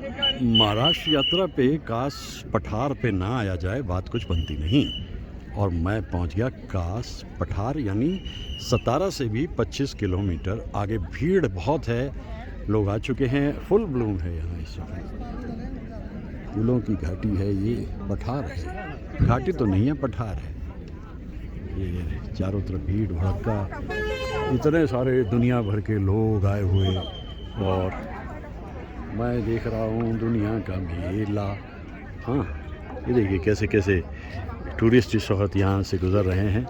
महाराष्ट्र यात्रा पे कास पठार पे ना आया जाए बात कुछ बनती नहीं। और मैं पहुंच गया कास पठार, यानी सतारा से भी 25 किलोमीटर आगे। भीड़ बहुत है, लोग आ चुके हैं, फुल ब्लूम है यहाँ इस वक्त। फूलों की घाटी है, ये पठार है, घाटी तो नहीं है, पठार है। ये चारों तरफ भीड़ भड़का, इतने सारे दुनिया भर के लोग आए हुए, और मैं देख रहा हूँ दुनिया का मेला। हाँ, ये देखिए कैसे कैसे टूरिस्ट इस वक्त यहाँ से गुज़र रहे हैं,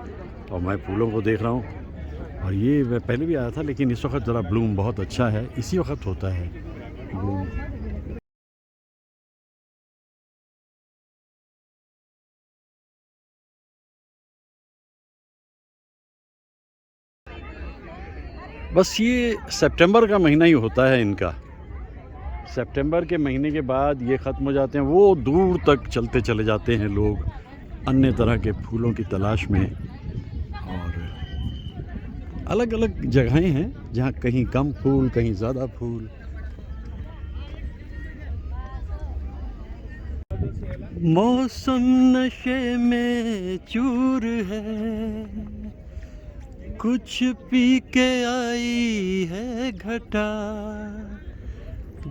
और मैं फूलों को देख रहा हूँ। और ये मैं पहले भी आया था, लेकिन इस वक्त ज़रा ब्लूम बहुत अच्छा है, इसी वक्त होता है ब्लूम। बस ये सितंबर का महीना ही होता है इनका। सितंबर के महीने के बाद ये ख़त्म हो जाते हैं, वो दूर तक चलते चले जाते हैं लोग अन्य तरह के फूलों की तलाश में। और अलग अलग जगहें हैं जहाँ कहीं कम फूल, कहीं ज़्यादा फूल। मौसम नशे में चूर है, कुछ पी के आई है घटा,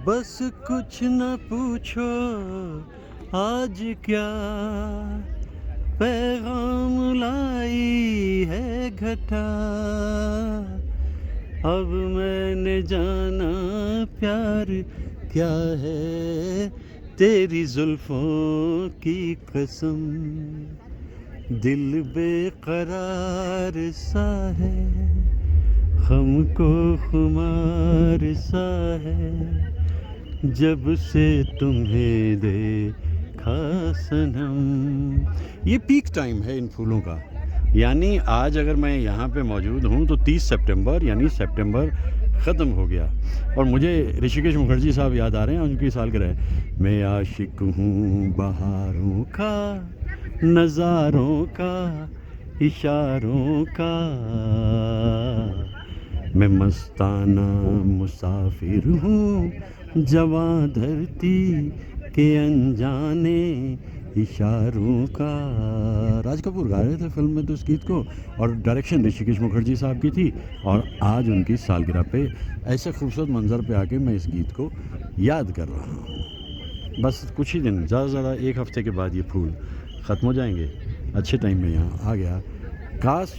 बस कुछ न पूछो आज क्या पैगाम लाई है घटा। अब मैंने जाना प्यार क्या है, तेरी जुल्फों की कसम, दिल बेकरार सा है, हमको खुमार सा है, जब से तुम्हें देखा सनम। ये पीक टाइम है इन फूलों का, यानी आज अगर मैं यहाँ पे मौजूद हूँ तो 30 सितंबर, यानी सितंबर ख़त्म हो गया। और मुझे ऋषिकेश मुखर्जी साहब याद आ रहे हैं, उनकी सालगिरह। मैं आशिक हूँ बहारों का, नज़ारों का, इशारों का, मैं मस्ताना मुसाफिर हूँ जवां धरती के अनजाने इशारों का। राज कपूर गा रहे थे फिल्म में तो इस गीत को, और डायरेक्शन ऋषिकेश मुखर्जी साहब की थी। और आज उनकी सालगिरह पे ऐसे खूबसूरत मंजर पे आके मैं इस गीत को याद कर रहा हूँ। बस कुछ ही दिन, ज़्यादा से ज़्यादा एक हफ़्ते के बाद ये फूल ख़त्म हो जाएंगे। अच्छे टाइम में यहाँ आ गया। कास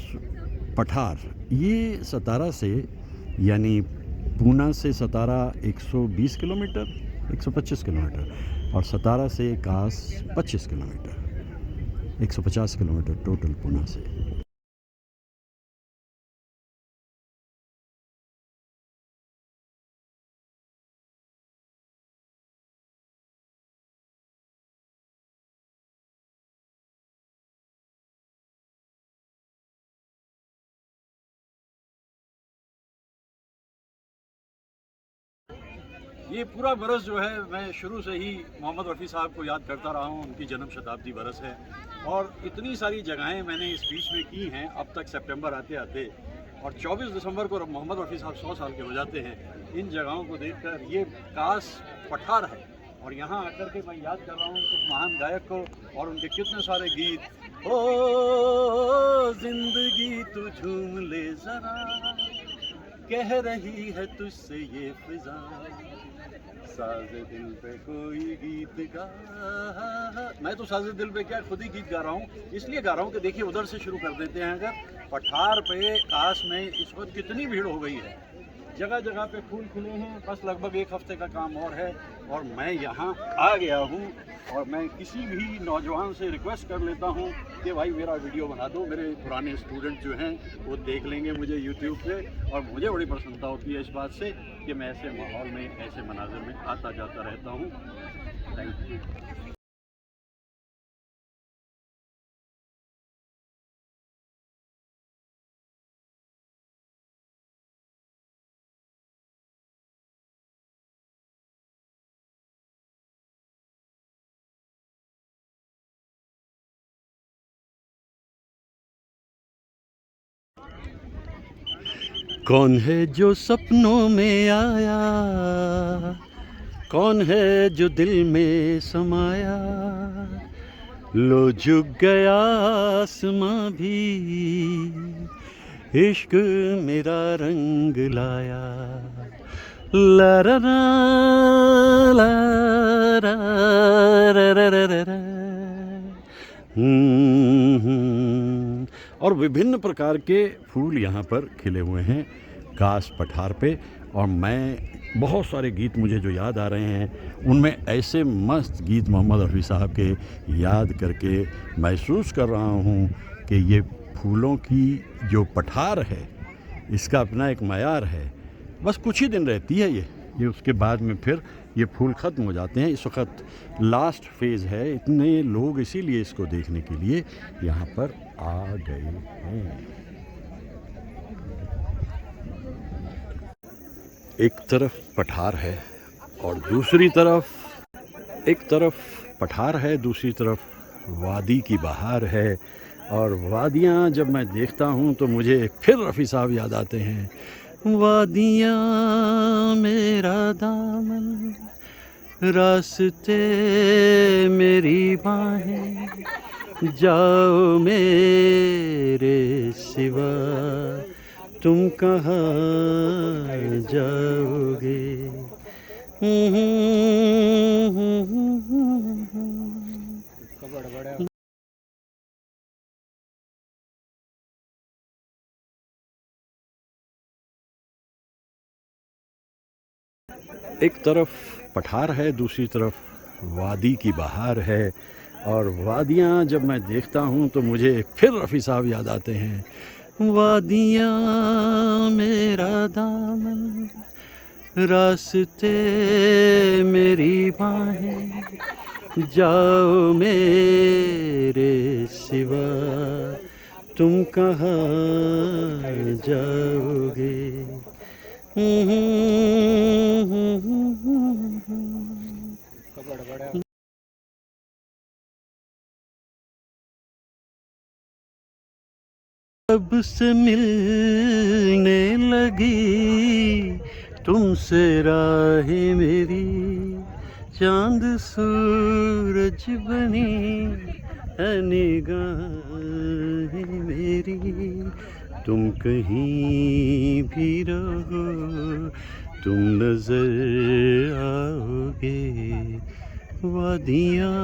पठार, ये सतारा से, यानी पूना से सतारा 120 किलोमीटर, 125 किलोमीटर, और सतारा से कास 25 किलोमीटर, 150 किलोमीटर टोटल पूना से। ये पूरा बरस जो है, मैं शुरू से ही मोहम्मद रफ़ी साहब को याद करता रहा हूँ। उनकी जन्म शताब्दी बरस है, और इतनी सारी जगहें मैंने इस बीच में की हैं अब तक, सितंबर आते आते। और 24 दिसंबर को मोहम्मद रफ़ी साहब 100 साल के हो जाते हैं। इन जगहों को देखकर ये कास पठार है, और यहाँ आकर के मैं याद कर रहा हूँ कुछ महान गायक को और उनके कितने सारे गीत। ओ जिंदगी तू झूम ले ज़रा, कह रही है तुझसे ये फिजा, साज़े दिल पे कोई गीत गा। मैं तो साज़े दिल पे क्या, खुद ही गीत गा रहा हूँ, इसलिए गा रहा हूँ कि देखिए उधर से शुरू कर देते हैं। अगर पठार पे कास में इस वक्त कितनी भीड़ हो गई है, जगह जगह पे फूल खिले हैं। बस लगभग एक हफ्ते का काम और है, और मैं यहाँ आ गया हूँ। और मैं किसी भी नौजवान से रिक्वेस्ट कर लेता हूँ कि भाई मेरा वीडियो बना दो। मेरे पुराने स्टूडेंट जो हैं वो देख लेंगे मुझे यूट्यूब पे, और मुझे बड़ी प्रसन्नता होती है इस बात से कि मैं ऐसे माहौल में, ऐसे मनाज़र में आता जाता रहता हूँ। Thank you. कौन है जो सपनों में आया, कौन है जो दिल में समाया, लो झुक गया आसमां भी, इश्क मेरा रंग लाया। ला रा रा ला रा रा रा रा रा रा। और विभिन्न प्रकार के फूल यहाँ पर खिले हुए हैं कास पठार पे। और मैं बहुत सारे गीत मुझे जो याद आ रहे हैं, उनमें ऐसे मस्त गीत मोहम्मद रफ़ी साहब के याद करके महसूस कर रहा हूँ कि ये फूलों की जो पठार है, इसका अपना एक मयार है। बस कुछ ही दिन रहती है ये उसके बाद में फिर ये फूल ख़त्म हो जाते हैं। इस वक्त लास्ट फेज़ है, इतने लोग इसीलिए इसको देखने के लिए यहाँ पर आ गए हैं। एक तरफ पठार है और दूसरी तरफ, एक तरफ पठार है, दूसरी तरफ वादी की बहार है। और वादियाँ जब मैं देखता हूँ तो मुझे फिर रफ़ी साहब याद आते हैं। वादियाँ मेरा दामन, रास्ते मेरी बाहें, जाओ मेरे सिवा तुम कहाँ जाओगे। एक तरफ पठार है, दूसरी तरफ वादी की बहार है। और वादियाँ जब मैं देखता हूँ तो मुझे फिर रफ़ी साहब याद आते हैं। वादियाँ मेरा दामन, रास्ते मेरी बाहें, जाओ मेरे सिवा तुम कहाँ जाओगे। अब से मिलने लगी तुमसे राहें मेरी, चांद सूरज बनी है निगाहें मेरी। तुम कहीं भी रहो तुम नजर आओगे, वादियाँ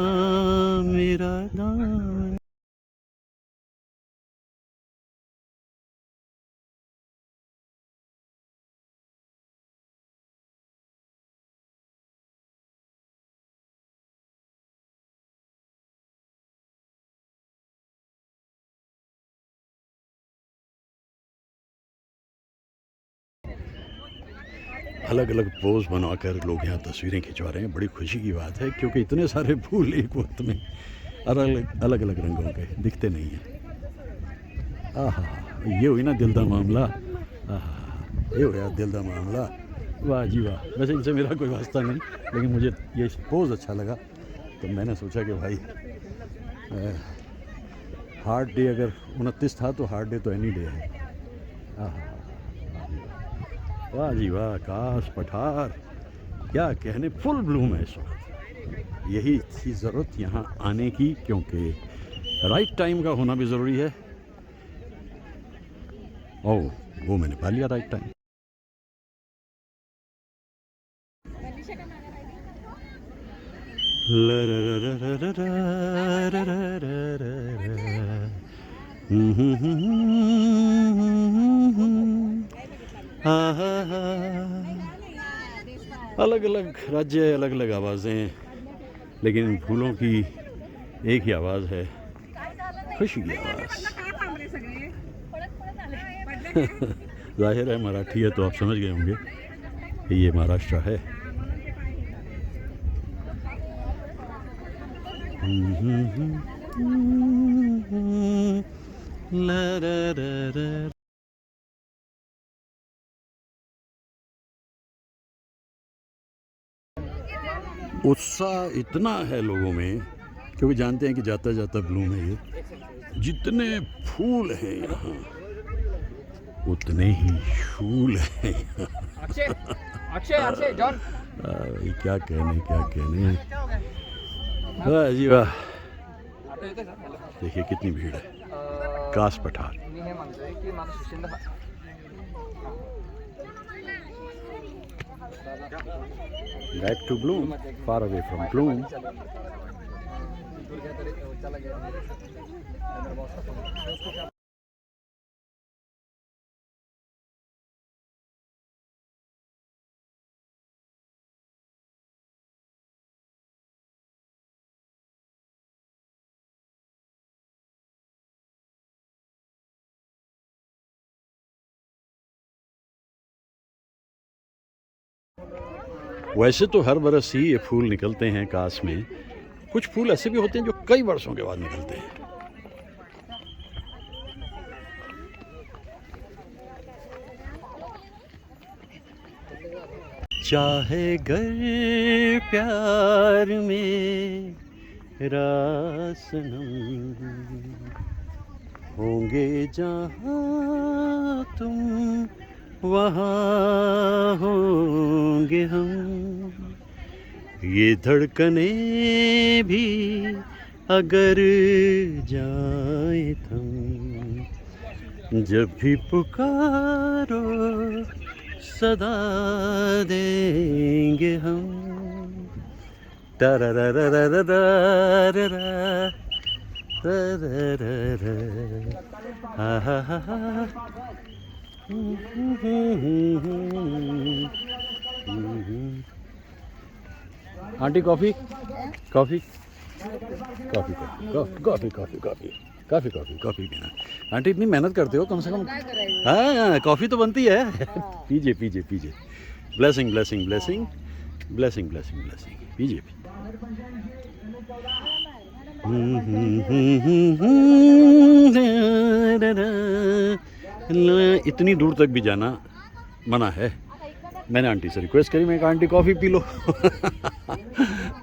मेरा दामन। अलग अलग पोज बनाकर लोग यहाँ तस्वीरें खिंचवा रहे हैं। बड़ी खुशी की बात है क्योंकि इतने सारे फूल एक वक्त में अलग अलग रंगों के दिखते नहीं हैं। आहा, ये हुई ना दिल दा मामला। आहा, ये हो गया दिल दा मामला। वाह जी वाह। वैसे इनसे मेरा कोई वास्ता नहीं, लेकिन मुझे ये पोज अच्छा लगा तो मैंने सोचा कि भाई हार्ड डे अगर 29 था तो हार्ड डे तो एनी डे है। आहा, वाह जी वाह। काश पठार क्या कहने, फुल ब्लूम है इस वक्त। यही थी ज़रूरत यहाँ आने की, क्योंकि राइट टाइम का होना भी ज़रूरी है। ओह, वो मैंने पा लिया राइट टाइम। अलग अलग राज्य, अलग अलग आवाज़ें, लेकिन इन फूलों की एक ही आवाज़ है, खुशी की आवाज़। जाहिर है मराठी है तो आप समझ गए होंगे कि ये महाराष्ट्र है। ला रा रा रा। उत्साह इतना है लोगों में, क्योंकि जानते हैं कि जाता जाता ब्लूम है ये। जितने फूल हैं यहाँ उतने ही शूल हैं यहाँ। अक्षय जॉन भाई क्या कहने वाह जी वाह। देखिए कितनी भीड़ है कास पठार। मी हे म्हणतोय की मला सुशिंदा back to Bloom, far away from Bloom. वैसे तो हर बरस ही ये फूल निकलते हैं कास में, कुछ फूल ऐसे भी होते हैं जो कई वर्षों के बाद निकलते हैं। चाहे गर प्यार में सनम होंगे जहाँ तुम वहाँ होंगे हम, ये धड़कने भी अगर जाए थम, जब भी पुकारो सदा देंगे हम। Aunty coffee coffee coffee coffee coffee coffee coffee coffee coffee पीना। आंटी इतनी मेहनत करते हो, कम से कम हाँ कॉफी तो बनती है। पीजिए पीजिए पीजिए। Blessing blessing blessing blessing blessing blessing पीजिए। इतनी दूर तक भी जाना मना है। मैंने आंटी से रिक्वेस्ट करी, मैं कहा आंटी कॉफ़ी पी लो।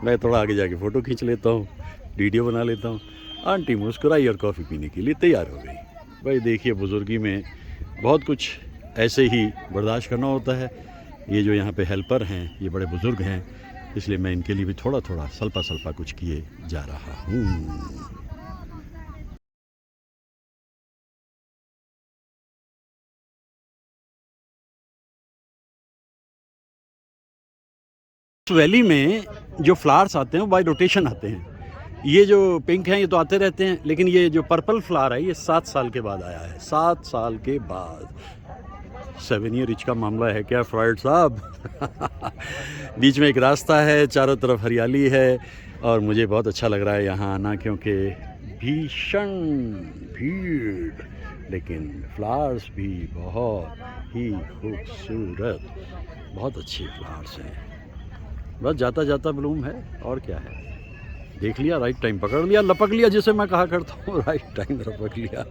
मैं थोड़ा आगे जाके फ़ोटो खींच लेता हूँ, वीडियो बना लेता हूँ। आंटी मुस्कुराई और कॉफ़ी पीने के लिए तैयार हो गई। भाई देखिए बुज़ुर्गी में बहुत कुछ ऐसे ही बर्दाश्त करना होता है। ये जो यहाँ पे हेल्पर हैं ये बड़े बुज़ुर्ग हैं, इसलिए मैं इनके लिए भी थोड़ा थोड़ा सल्पा सल्पा कुछ किए जा रहा हूँ। वैली में जो फ्लावर्स आते हैं वो बाय रोटेशन आते हैं। ये जो पिंक हैं ये तो आते रहते हैं, लेकिन ये जो पर्पल फ्लावर है ये 7 साल के बाद आया है। 7 साल के बाद 7 ईयर रिच का मामला है क्या फ्रॉइड साहब? बीच में एक रास्ता है, चारों तरफ हरियाली है और मुझे बहुत अच्छा लग रहा है यहाँ आना, क्योंकि भीषण भीड़ लेकिन फ्लावर्स भी बहुत ही खूबसूरत, बहुत अच्छे फ्लावर्स हैं। बस जाता जाता ब्लूम है और क्या है। देख लिया, राइट टाइम पकड़ लिया, लपक लिया जिसे मैं कहा करता हूँ, राइट टाइम लपक लिया,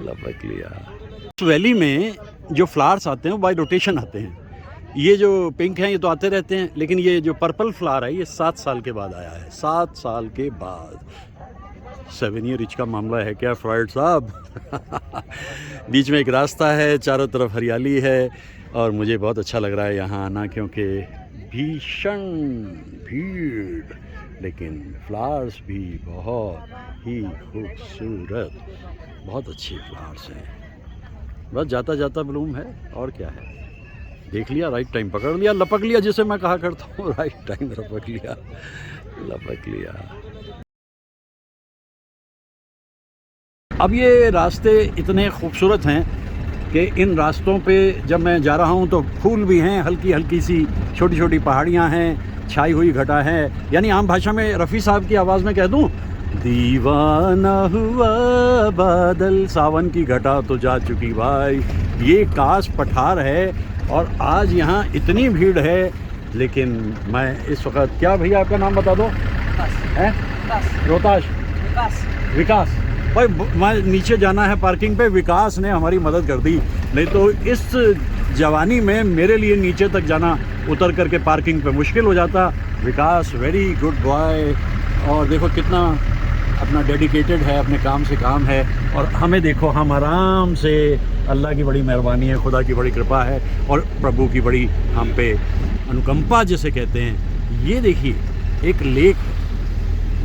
लपक लिया। इस वैली में जो फ्लावर्स आते हैं वो बाय रोटेशन आते हैं। ये जो पिंक हैं ये तो आते रहते हैं, लेकिन ये जो पर्पल फ्लावर है ये 7 साल के बाद आया है। 7 साल के बाद 7 ईयर रिच का मामला है क्या फ्रॉइड साहब? बीच में एक रास्ता है, चारों तरफ हरियाली है और मुझे बहुत अच्छा लग रहा है यहाँ आना, क्योंकि भीषण भीड़ लेकिन फ्लावर्स भी बहुत ही खूबसूरत, बहुत अच्छे फ्लावर्स हैं। बस जाता जाता ब्लूम है और क्या है। देख लिया, राइट टाइम पकड़ लिया, लपक लिया जिसे मैं कहा करता हूँ, राइट टाइम लपक लिया, लपक लिया। अब ये रास्ते इतने खूबसूरत हैं कि इन रास्तों पे जब मैं जा रहा हूँ तो फूल भी हैं, हल्की हल्की सी छोटी छोटी पहाड़ियाँ हैं, छाई हुई घटा है। यानी आम भाषा में रफ़ी साहब की आवाज़ में कह दूँ, दीवाना हुआ बादल, सावन की घटा तो जा चुकी भाई। ये कास पठार है और आज यहाँ इतनी भीड़ है, लेकिन मैं इस वक्त, क्या भैया आपका नाम बता दो? रोहताश विकास भाई। मैं नीचे जाना है पार्किंग पे, विकास ने हमारी मदद कर दी, नहीं तो इस जवानी में मेरे लिए नीचे तक जाना उतर करके पार्किंग पे मुश्किल हो जाता। विकास वेरी गुड बॉय। और देखो कितना अपना डेडिकेटेड है, अपने काम से काम है। और हमें देखो, हम आराम से, अल्लाह की बड़ी मेहरबानी है, खुदा की बड़ी कृपा है और प्रभु की बड़ी हम पे अनुकंपा जिसे कहते हैं। ये देखिए एक लेक,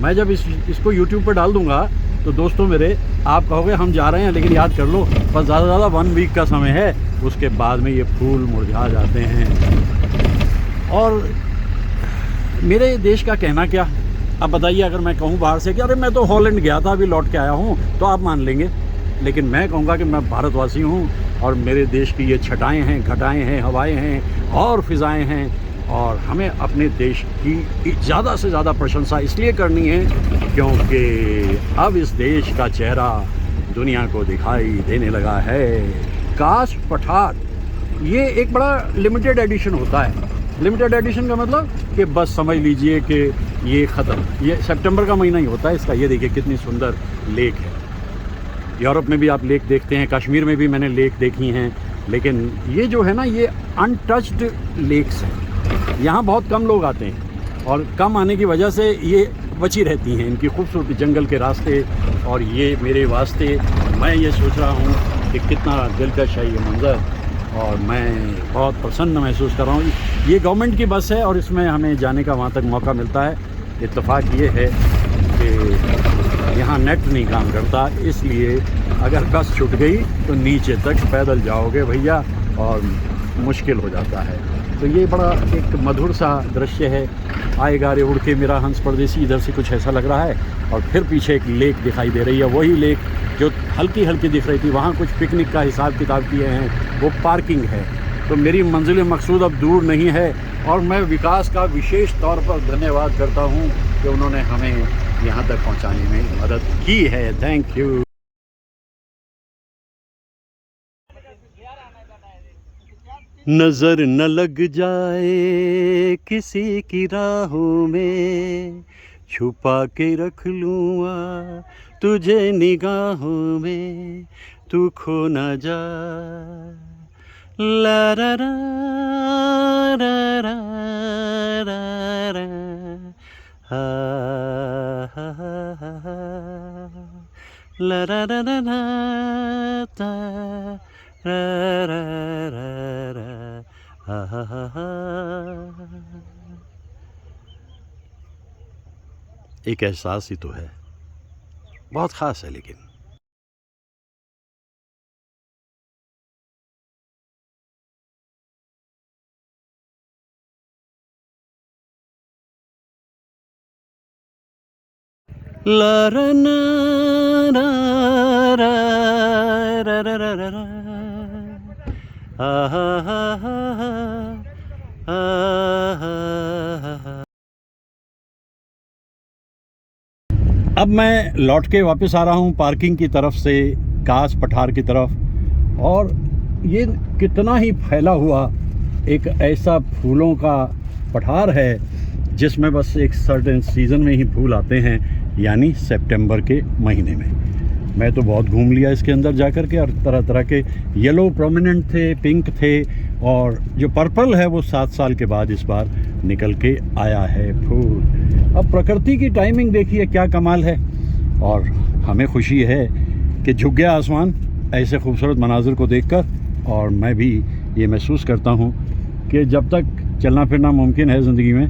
मैं जब इसको यूट्यूब पर डाल दूंगा तो दोस्तों मेरे, आप कहोगे हम जा रहे हैं, लेकिन याद कर लो बस ज़्यादा से ज़्यादा 1 वीक का समय है, उसके बाद में ये फूल मुरझा जाते हैं। और मेरे देश का कहना क्या, अब बताइए, अगर मैं कहूँ बाहर से कि अरे मैं तो हॉलैंड गया था, अभी लौट के आया हूँ, तो आप मान लेंगे। लेकिन मैं कहूँगा कि मैं भारतवासी हूँ और मेरे देश की ये छटाएँ हैं, घटाएँ हैं, हवाएँ हैं और फ़िज़ाएँ हैं। और हमें अपने देश की ज़्यादा से ज़्यादा प्रशंसा इसलिए करनी है क्योंकि अब इस देश का चेहरा दुनिया को दिखाई देने लगा है। काश पठार, ये एक बड़ा लिमिटेड एडिशन होता है। लिमिटेड एडिशन का मतलब कि बस समझ लीजिए कि ये ख़त्म, ये सितंबर का महीना ही होता है इसका। ये देखिए कितनी सुंदर लेक है। यूरोप में भी आप लेक देखते हैं, कश्मीर में भी मैंने लेक देखी हैं, लेकिन ये जो है ना, ये अनटच्ड लेक्स हैं। यहाँ बहुत कम लोग आते हैं और कम आने की वजह से ये बची रहती हैं, इनकी खूबसूरती, जंगल के रास्ते। और ये मेरे वास्ते, मैं ये सोच रहा हूँ कि कितना दिलकश है ये मंज़र, और मैं बहुत प्रसन्न महसूस कर रहा हूँ। ये गवर्नमेंट की बस है और इसमें हमें जाने का वहाँ तक मौका मिलता है। इत्तेफाक ये है कि यहाँ नेट नहीं काम करता, इसलिए अगर बस छूट गई तो नीचे तक पैदल जाओगे भैया और मुश्किल हो जाता है। तो ये बड़ा एक मधुर सा दृश्य है। आएगा रे उड़ के मेरा हंस परदेसी, इधर से कुछ ऐसा लग रहा है। और फिर पीछे एक लेक दिखाई दे रही है, वही लेक जो हल्की हल्की दिख रही थी। वहाँ कुछ पिकनिक का हिसाब किताब किए हैं, वो पार्किंग है। तो मेरी मंजिल मकसूद अब दूर नहीं है और मैं विकास का विशेष तौर पर धन्यवाद करता हूँ कि उन्होंने हमें यहाँ तक पहुँचाने में मदद की है। Thank you. नज़र न लग जाए किसी की राहों में, छुपा के रख लूँगा तुझे निगाहों में, तू खो न जा। ला रा रा रा रा रा रा, हा हा हा हा, ला रा रा रा रा ता, रा रा रा रा, हा हा हा हा। एक एहसास ही तो है, बहुत ख़ास है। लेकिन ला रा ना रा रा रा रा रा रा रा, हा हा हा हा हा हा हा। अब मैं लौट के वापस आ रहा हूँ पार्किंग की तरफ से, कास पठार की तरफ। और ये कितना ही फैला हुआ एक ऐसा फूलों का पठार है जिसमें बस एक सर्टेन सीज़न में ही फूल आते हैं, यानी सितंबर के महीने में। मैं तो बहुत घूम लिया इसके अंदर जा कर के, और तरह तरह के येलो प्रोमिनेंट थे, पिंक थे, और जो पर्पल है वो 7 साल के बाद इस बार निकल के आया है फूल। अब प्रकृति की टाइमिंग देखिए क्या कमाल है। और हमें खुशी है कि झुक गया आसमान ऐसे खूबसूरत मनाजिर को देखकर। और मैं भी ये महसूस करता हूँ कि जब तक चलना फिरना मुमकिन है ज़िंदगी में,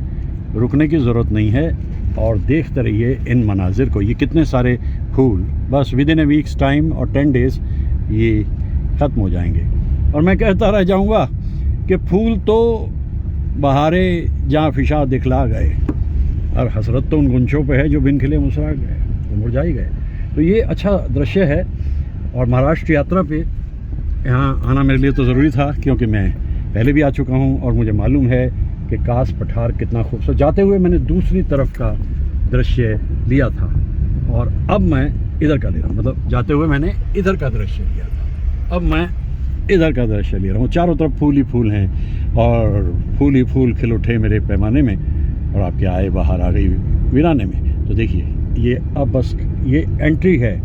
रुकने की ज़रूरत नहीं है। और देखते रहिए इन मनाजिर को। ये कितने सारे फूल बस with in A weeks time और 10 डेज़ ये ख़त्म हो जाएंगे। और मैं कहता रह जाऊँगा कि फूल तो बहारे जहाँ फिशा दिखला गए, और हसरत तो उन गुंचों पे है जो बिन खिले मुस्कुरा गए, वो मुरझाई गए। तो ये अच्छा दृश्य है। और महाराष्ट्र यात्रा पे यहाँ आना मेरे लिए तो ज़रूरी था, क्योंकि मैं पहले भी आ चुका हूँ और मुझे मालूम है कि कास पठार कितना खूबसूरत। जाते हुए मैंने दूसरी तरफ का दृश्य लिया था और अब मैं इधर का ले रहा हूँ। मतलब जाते हुए मैंने इधर का दृश्य लिया था, अब मैं इधर का दृश्य ले रहा हूँ। चारों तरफ फूल ही फूल हैं और फूल ही फूल खिल उठे मेरे पैमाने में, और आपके आए बाहर आ गई वीराने में। तो देखिए ये अब बस ये एंट्री है।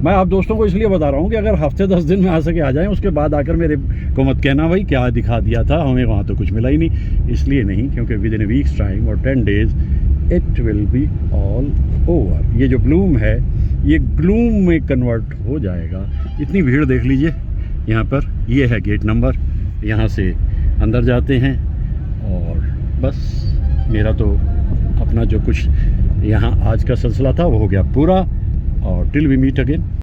मैं आप दोस्तों को इसलिए बता रहा हूँ कि अगर हफ्ते 10 दिन में आ सके आ जाएं, उसके बाद आकर मेरे को मत कहना भाई क्या दिखा दिया था, हमें वहाँ तो कुछ मिला ही नहीं। इसलिए नहीं, क्योंकि with in A weeks time और 10 days it will be all over. ये जो ब्लूम है ये ग्लूम में कन्वर्ट हो जाएगा। इतनी भीड़ देख लीजिए यहाँ पर। ये है गेट नंबर, यहाँ से अंदर जाते हैं और बस मेरा तो अपना जो कुछ यहाँ आज का सिलसिला था वो हो गया पूरा। और टिल वी मीट अगेन।